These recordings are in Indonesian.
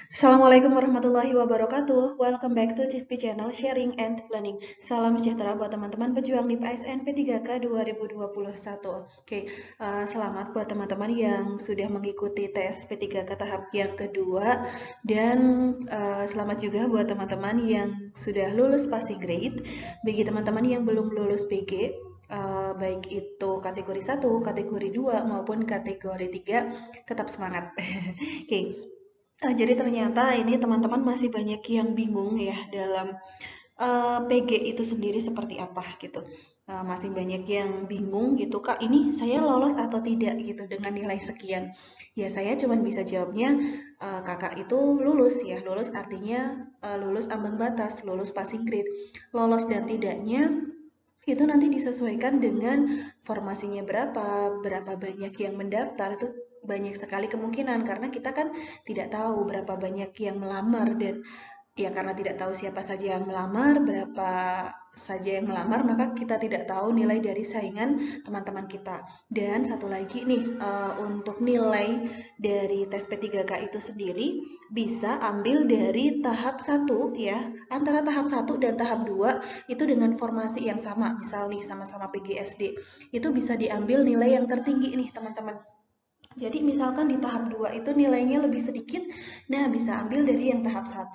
Assalamualaikum warahmatullahi wabarakatuh. Welcome back to CISP Channel Sharing and Learning. Salam sejahtera buat teman-teman pejuang NIP ASN P3K 2021. Selamat buat teman-teman yang sudah mengikuti tes P3K tahap yang kedua dan selamat juga buat teman-teman yang sudah lulus passing grade. Bagi teman-teman yang belum lulus PG, baik itu kategori 1, kategori 2 maupun kategori 3, tetap semangat. Jadi ternyata ini teman-teman masih banyak yang bingung ya dalam PG itu sendiri seperti apa gitu. Masih banyak yang bingung gitu, Kak, ini saya lolos atau tidak gitu dengan nilai sekian. Ya saya cuma bisa jawabnya, Kakak itu lulus ya, lulus artinya lulus ambang batas, lulus passing grade. Lolos dan tidaknya itu nanti disesuaikan dengan formasinya berapa banyak yang mendaftar, itu banyak sekali kemungkinan karena kita kan tidak tahu berapa banyak yang melamar dan ya karena tidak tahu siapa saja yang melamar, berapa saja yang melamar, maka kita tidak tahu nilai dari saingan teman-teman kita. Dan satu lagi nih, untuk nilai dari tes P3K itu sendiri bisa ambil dari tahap 1 ya, antara tahap 1 dan tahap 2 itu dengan formasi yang sama. Misal nih sama-sama PGSD, itu bisa diambil nilai yang tertinggi nih teman-teman. Jadi misalkan di tahap 2 itu nilainya lebih sedikit, nah bisa ambil dari yang tahap 1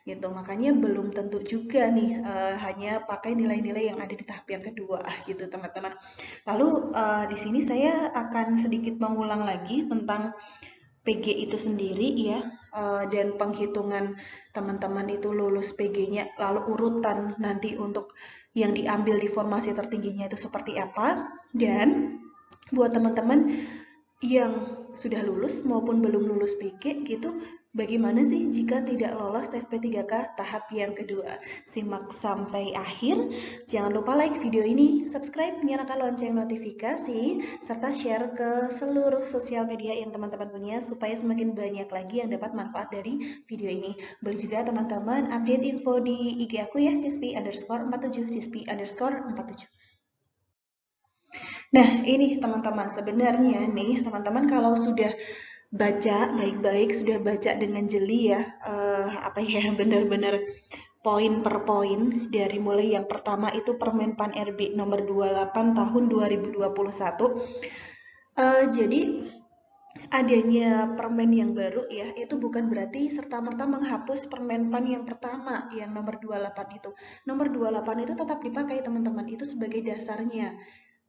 gitu. Makanya belum tentu juga nih hanya pakai nilai-nilai yang ada di tahap yang kedua gitu teman-teman. Lalu di sini saya akan sedikit mengulang lagi tentang PG itu sendiri ya, dan penghitungan teman-teman itu lulus PG-nya, lalu urutan nanti untuk yang diambil di formasi tertingginya itu seperti apa. Dan buat teman-teman yang sudah lulus maupun belum lulus PG gitu, bagaimana sih jika tidak lolos tes P3K tahap yang kedua? Simak sampai akhir. Jangan lupa like video ini, subscribe, nyalakan lonceng notifikasi, serta share ke seluruh sosial media yang teman-teman punya supaya semakin banyak lagi yang dapat manfaat dari video ini. Boleh juga teman-teman update info di IG aku ya, cispi_47, cispi_47. Nah, ini teman-teman, sebenarnya nih, teman-teman kalau sudah baca baik-baik, sudah baca dengan jeli ya, apa ya, benar-benar poin per poin, dari mulai yang pertama itu Permen-Pan RB nomor 28 tahun 2021. Jadi adanya permen yang baru ya, itu bukan berarti serta-merta menghapus Permen-Pan yang pertama, yang nomor 28 itu. Nomor 28 itu tetap dipakai teman-teman, itu sebagai dasarnya.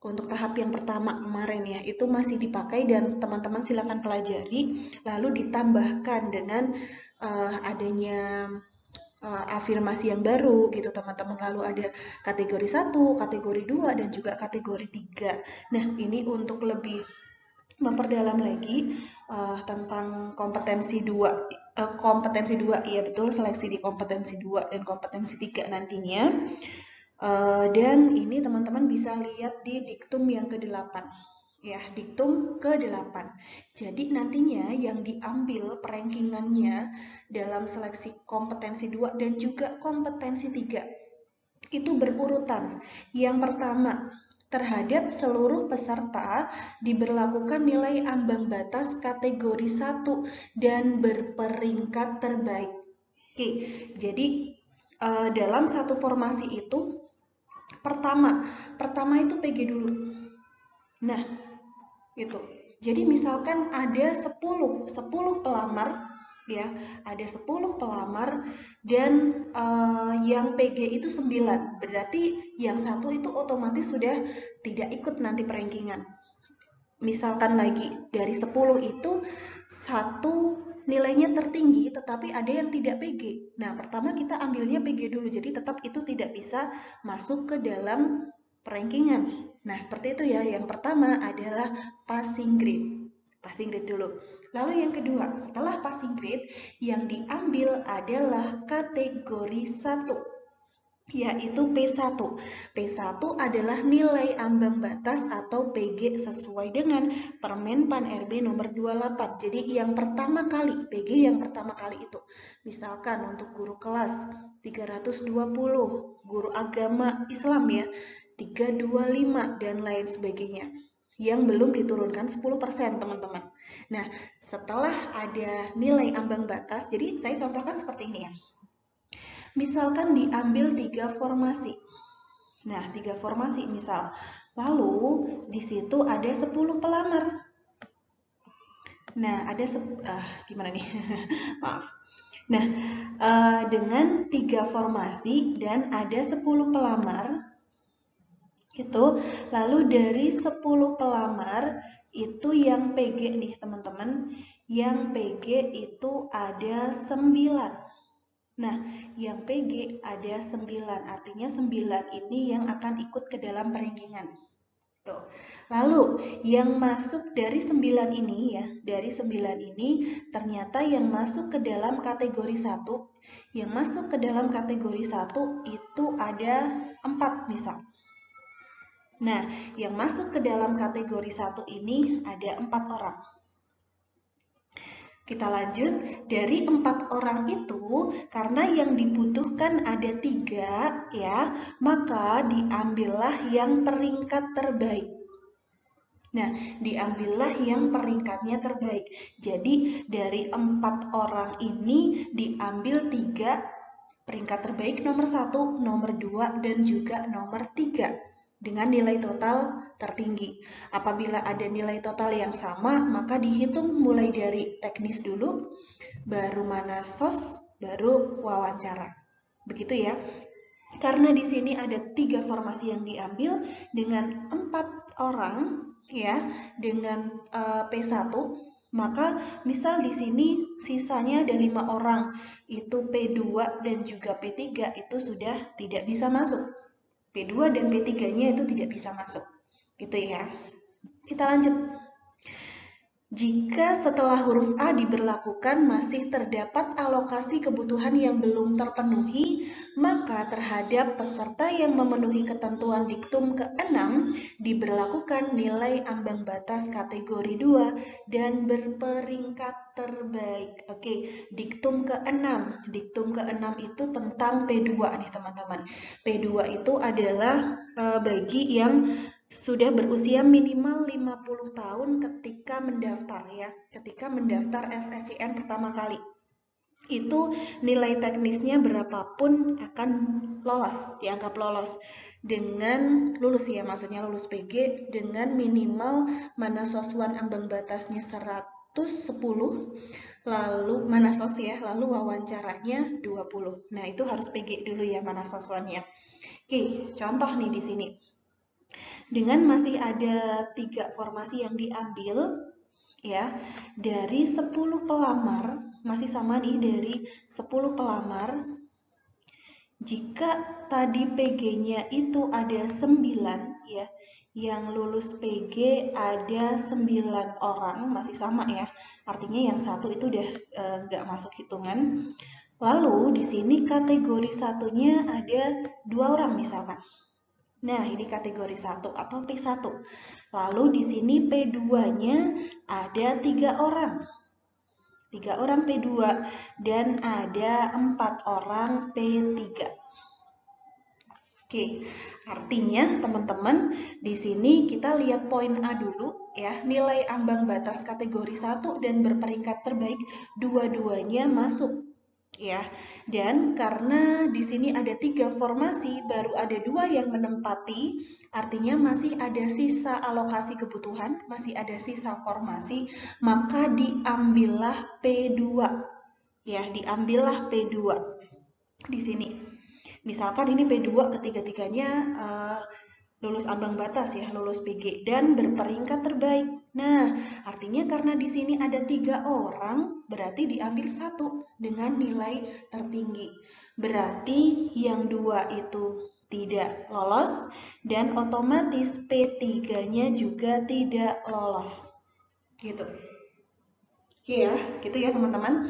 Untuk tahap yang pertama kemarin ya, itu masih dipakai dan teman-teman silakan pelajari, lalu ditambahkan dengan adanya afirmasi yang baru gitu teman-teman. Lalu ada kategori 1, kategori 2 dan juga kategori 3. Nah, ini untuk lebih memperdalam lagi tentang kompetensi 2, iya betul, seleksi di kompetensi 2 dan kompetensi 3 nantinya. Dan ini teman-teman bisa lihat di diktum yang ke-8. Ya, diktum ke-8. Jadi nantinya yang diambil perankingannya dalam seleksi kompetensi 2 dan juga kompetensi 3 itu berurutan. Yang pertama, terhadap seluruh peserta diberlakukan nilai ambang batas kategori 1 dan berperingkat terbaik. Oke, jadi dalam satu formasi itu pertama itu PG dulu. Nah, itu. Jadi misalkan ada 10 pelamar ya, ada 10 pelamar dan yang PG itu 9. Berarti yang satu itu otomatis sudah tidak ikut nanti perankingan. Misalkan lagi dari 10 itu satu nilainya tertinggi tetapi ada yang tidak PG. Nah, pertama kita ambilnya PG dulu. Jadi tetap itu tidak bisa masuk ke dalam perankingan. Nah, seperti itu ya. Yang pertama adalah passing grade. Passing grade dulu. Lalu yang kedua, setelah passing grade yang diambil adalah kategori 1, yaitu P1. P1 adalah nilai ambang batas atau PG sesuai dengan Permen-Pan RB nomor 28. Jadi yang pertama kali, PG yang pertama kali itu. Misalkan untuk guru kelas 320, guru agama Islam ya 325 dan lain sebagainya. Yang belum diturunkan 10% teman-teman. Nah, setelah ada nilai ambang batas, jadi saya contohkan seperti ini ya. Misalkan diambil 3 formasi. Nah, 3 formasi misal. Lalu di situ ada 10 pelamar. Nah, ada gimana nih? Maaf. Nah, dengan 3 formasi dan ada 10 pelamar, itu lalu dari 10 pelamar itu yang PG nih teman-teman, yang PG itu ada 9. Nah, yang PG ada 9, artinya 9 ini yang akan ikut ke dalam perenggingan. Tuh. Lalu, yang masuk dari 9 ini ya, dari 9 ini ternyata yang masuk ke dalam kategori 1, yang masuk ke dalam kategori 1 itu ada 4 misal. Nah, yang masuk ke dalam kategori 1 ini ada 4 orang. Kita lanjut, dari 4 orang itu, karena yang dibutuhkan ada 3 ya, maka diambillah yang peringkat terbaik. Nah, diambillah yang peringkatnya terbaik. Jadi, dari 4 orang ini diambil 3 peringkat terbaik, nomor 1, nomor 2, dan juga nomor 3. Dengan nilai total tertinggi. Apabila ada nilai total yang sama, maka dihitung mulai dari teknis dulu, baru manasos, baru wawancara. Begitu ya. Karena di sini ada 3 formasi yang diambil dengan 4 orang ya, dengan P1, maka misal di sini sisanya ada 5 orang, itu P2 dan juga P3 itu sudah tidak bisa masuk. P2 dan P3-nya itu tidak bisa masuk. Gitu ya. Kita lanjut. Jika setelah huruf A diberlakukan masih terdapat alokasi kebutuhan yang belum terpenuhi, maka terhadap peserta yang memenuhi ketentuan diktum ke-6 diberlakukan nilai ambang batas kategori 2 dan berperingkat terbaik. Oke, diktum ke-6. Diktum ke-6 itu tentang P2 nih teman-teman. P2 itu adalah bagi yang sudah berusia minimal 50 tahun ketika mendaftar ya, ketika mendaftar SSCN pertama kali. Itu nilai teknisnya berapapun akan lolos, dianggap lolos. Dengan lulus ya, maksudnya lulus PG dengan minimal manasoswan ambang batasnya 110, lalu manasos ya, lalu wawancaranya 20. Nah, itu harus PG dulu ya manasoswannya. Oke, contoh nih di sini. Dengan masih ada 3 formasi yang diambil ya, dari 10 pelamar, masih sama nih dari 10 pelamar, jika tadi PG-nya itu ada 9 ya, yang lulus PG ada 9 orang, masih sama ya, artinya yang satu itu udah nggak masuk hitungan. Lalu di sini kategori satunya ada 2 orang misalkan. Nah, ini kategori 1 atau P1. Lalu di sini P2-nya ada 3 orang. 3 orang P2 dan ada 4 orang P3. Oke, artinya teman-teman di sini kita lihat poin A dulu ya, nilai ambang batas kategori 1 dan berperingkat terbaik dua-duanya masuk. Ya, dan karena di sini ada 3 formasi, baru ada 2 yang menempati, artinya masih ada sisa alokasi kebutuhan, masih ada sisa formasi, maka diambillah P2. Ya, diambillah P2 di sini. Misalkan ini P2 ketiga-tiganya lulus ambang batas ya, lulus PG dan berperingkat terbaik. Nah, artinya karena di sini ada 3 orang, berarti diambil 1 dengan nilai tertinggi. Berarti yang 2 itu tidak lolos dan otomatis P3-nya juga tidak lolos. Gitu. Oke ya, gitu ya teman-teman.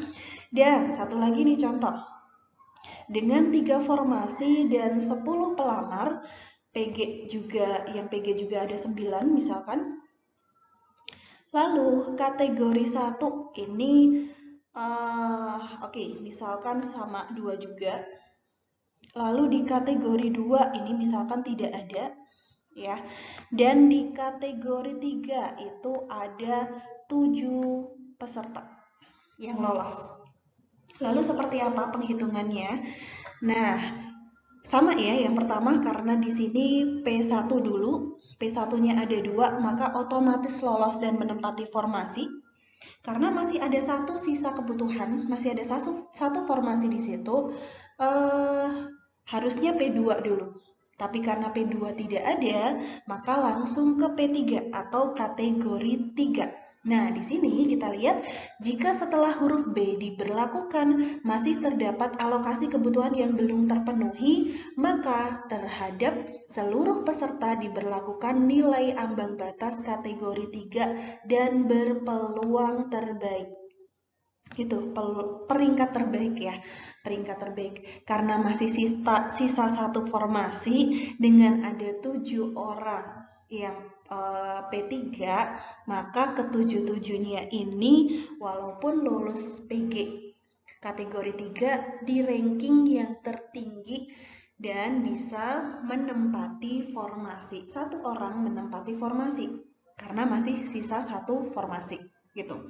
Dan satu lagi nih contoh. Dengan 3 formasi dan 10 pelamar, PG juga, yang PG juga ada 9 misalkan. Lalu kategori 1 ini oke, misalkan sama 2 juga. Lalu di kategori 2 ini misalkan tidak ada ya. Dan di kategori 3 itu ada 7 peserta yang lolos. Lalu seperti apa penghitungannya? Nah, sama ya, yang pertama karena di sini P1 dulu, P1-nya ada 2, maka otomatis lolos dan menempati formasi. Karena masih ada satu sisa kebutuhan, masih ada satu formasi di situ, harusnya P2 dulu. Tapi karena P2 tidak ada, maka langsung ke P3 atau kategori 3. Nah, di sini kita lihat jika setelah huruf B diberlakukan masih terdapat alokasi kebutuhan yang belum terpenuhi, maka terhadap seluruh peserta diberlakukan nilai ambang batas kategori 3 dan berpeluang terbaik. Itu peringkat terbaik ya, peringkat terbaik. Karena masih sisa satu formasi dengan ada 7 orang yang P3, maka ketujuh-tujuhnya ini walaupun lulus PG kategori 3 di ranking yang tertinggi dan bisa menempati formasi. Satu orang menempati formasi karena masih sisa satu formasi gitu.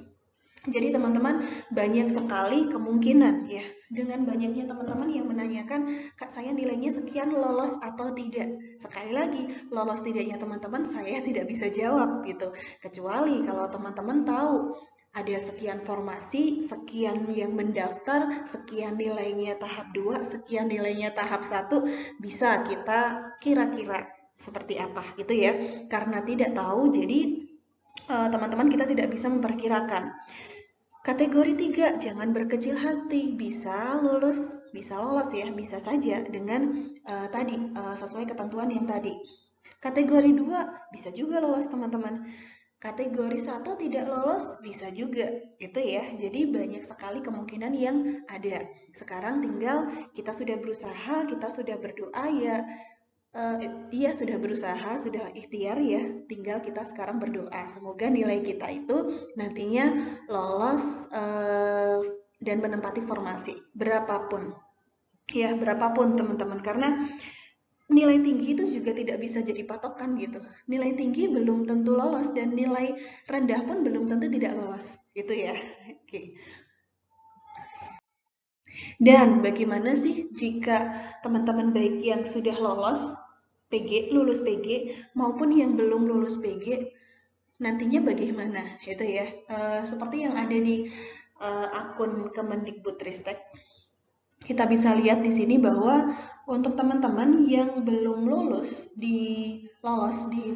Jadi teman-teman banyak sekali kemungkinan ya, dengan banyaknya teman-teman yang menanyakan, Kak saya nilainya sekian lolos atau tidak. Sekali lagi, lolos tidaknya teman-teman saya tidak bisa jawab gitu. Kecuali kalau teman-teman tahu ada sekian formasi, sekian yang mendaftar, sekian nilainya tahap 2, sekian nilainya tahap 1, bisa kita kira-kira seperti apa gitu ya. Karena tidak tahu, jadi teman-teman kita tidak bisa memperkirakan. Kategori 3, jangan berkecil hati, bisa lolos ya, bisa saja dengan sesuai ketentuan yang tadi. Kategori 2 bisa juga lolos teman-teman. Kategori 1 tidak lolos bisa juga, itu ya. Jadi banyak sekali kemungkinan yang ada. Sekarang tinggal kita sudah berusaha, kita sudah berdoa ya. Iya sudah berusaha, sudah ikhtiar ya, tinggal kita sekarang berdoa. Semoga nilai kita itu nantinya lolos dan menempati formasi berapapun. Ya, berapapun teman-teman, karena nilai tinggi itu juga tidak bisa jadi patokan gitu. Nilai tinggi belum tentu lolos dan nilai rendah pun belum tentu tidak lolos, gitu ya. Oke. Dan bagaimana sih jika teman-teman baik yang sudah lolos PG, lulus PG, maupun yang belum lulus PG, nantinya bagaimana? Itu ya, seperti yang ada di akun Kemendikbudristek. Kita bisa lihat di sini bahwa untuk teman-teman yang belum lolos di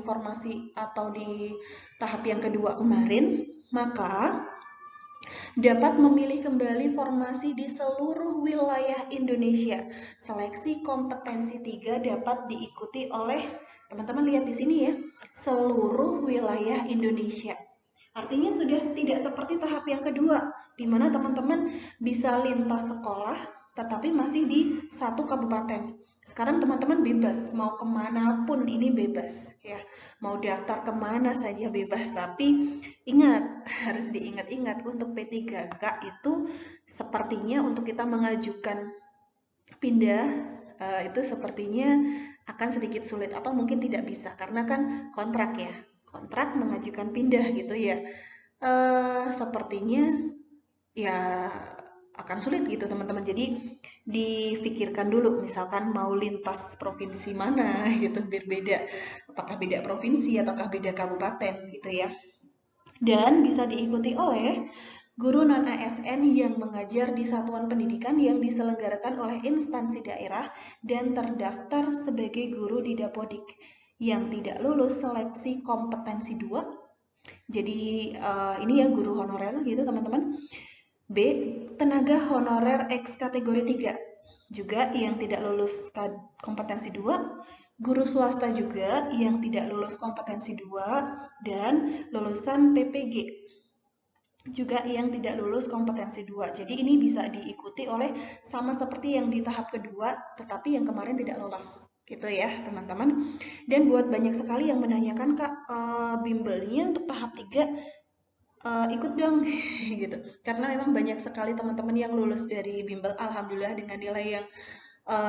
formasi atau di tahap yang kedua kemarin, maka dapat memilih kembali formasi di seluruh wilayah Indonesia. Seleksi kompetensi 3 dapat diikuti oleh, teman-teman lihat di sini ya, seluruh wilayah Indonesia. Artinya sudah tidak seperti tahap yang kedua, di mana teman-teman bisa lintas sekolah, tetapi masih di satu kabupaten. Sekarang teman-teman bebas, mau kemana pun ini bebas ya, mau daftar kemana saja bebas. Tapi ingat, harus diingat-ingat untuk P3K itu sepertinya untuk kita mengajukan pindah itu sepertinya akan sedikit sulit atau mungkin tidak bisa karena kan kontrak ya, kontrak mengajukan pindah gitu ya. Sepertinya ya akan sulit gitu teman-teman. Jadi difikirkan dulu, misalkan mau lintas provinsi mana gitu, biar beda, apakah beda provinsi ataukah beda kabupaten gitu ya. Dan bisa diikuti oleh guru non-ASN yang mengajar di satuan pendidikan yang diselenggarakan oleh instansi daerah dan terdaftar sebagai guru di Dapodik yang tidak lulus seleksi kompetensi 2. Jadi ini ya guru honorer gitu teman-teman. B. Tenaga honorer X kategori 3 juga yang tidak lulus kompetensi 2, guru swasta juga yang tidak lulus kompetensi 2, dan lulusan PPG juga yang tidak lulus kompetensi 2. Jadi ini bisa diikuti oleh sama seperti yang di tahap kedua, tetapi yang kemarin tidak lolos. Gitu ya teman-teman. Dan buat banyak sekali yang menanyakan, Kak, bimbelnya untuk tahap 3 ikut dong gitu, karena memang banyak sekali teman-teman yang lulus dari bimbel alhamdulillah dengan nilai yang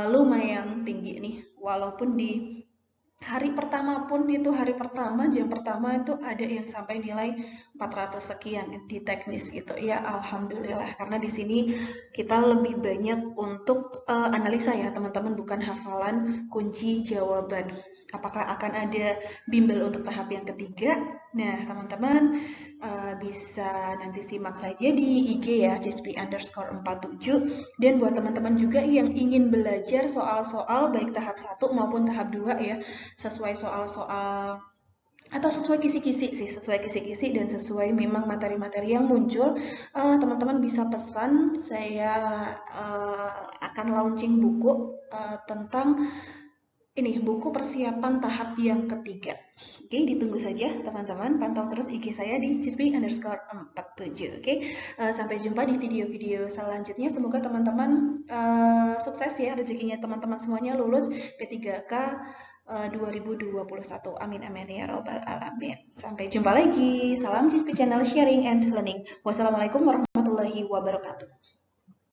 lumayan tinggi nih, walaupun di hari pertama pun itu jam pertama itu ada yang sampai nilai 400 sekian di teknis gitu ya, alhamdulillah, karena di sini kita lebih banyak untuk analisa ya teman-teman, bukan hafalan kunci jawaban. Apakah akan ada bimbel untuk tahap yang ketiga? Nah teman-teman bisa nanti simak saja di IG ya, cispi_47. Dan buat teman-teman juga yang ingin belajar soal-soal baik tahap 1 maupun tahap 2 ya, sesuai soal-soal atau sesuai kisi-kisi sih, sesuai kisi-kisi dan sesuai memang materi-materi yang muncul, teman-teman bisa pesan. Saya akan launching buku tentang ini, buku persiapan tahap yang ketiga. Oke, ditunggu saja teman-teman, pantau terus IG saya di cispi_47. Oke, sampai jumpa di video-video selanjutnya. Semoga teman-teman sukses ya, rezekinya teman-teman semuanya lulus P3K 2021. Amin amin ya robbal alamin. Sampai jumpa lagi. Salam Cispi Channel Sharing and Learning. Wassalamualaikum warahmatullahi wabarakatuh.